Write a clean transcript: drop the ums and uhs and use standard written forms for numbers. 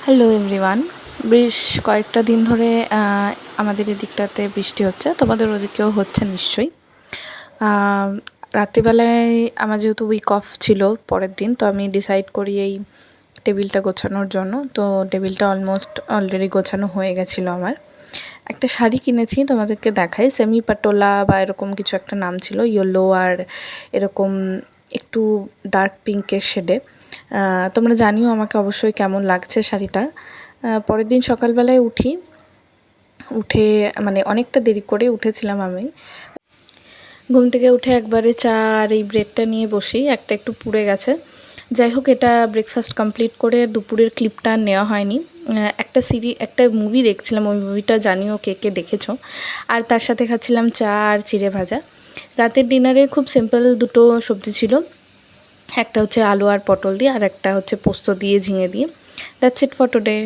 Hello everyone. বেশ কয়েকটা দিন ধরে আমাদের এদিকটাতে বৃষ্টি হচ্ছে, তোমাদের ওদিকেও হচ্ছে নিশ্চয়ই। রাত্রিবেলায় আমার যেহেতু উইক অফ ছিল পরের দিন, তো আমি ডিসাইড করি এই টেবিলটা গোছানোর জন্য। তো টেবিলটা অলমোস্ট অলরেডি গোছানো হয়ে গেছিলো আমার। একটা শাড়ি কিনেছি, তোমাদেরকে দেখাই। সেমি পাটোলা বা এরকম কিছু একটা নাম ছিল, ইয়েলো আর এরকম একটু ডার্ক পিঙ্কের শেডে। তোমরা জানিও আমাকে অবশ্যই কেমন লাগছে শাড়িটা। পরের দিন সকালবেলায় উঠে মানে অনেকটা দেরি করে উঠেছিলাম আমি। ঘুম থেকে উঠে একবারে চা আর এই ব্রেডটা নিয়ে বসি, একটা একটু পুড়ে গেছে। যাই হোক, এটা ব্রেকফাস্ট কমপ্লিট করে দুপুরের ক্লিপটা নেওয়া হয়নি। একটা মুভি দেখছিলাম, ওই মুভিটা জানিও কে কে দেখেছো। আর তার সাথে খাচ্ছিলাম চা আর চিড়ে ভাজা। রাতের ডিনারে খুব সিম্পল দুটো সবজি ছিল, একটা হচ্ছে আলু আর পটল দিয়ে, আর একটা হচ্ছে পোস্ত দিয়ে ঝিঙে দিয়ে। That's it for today.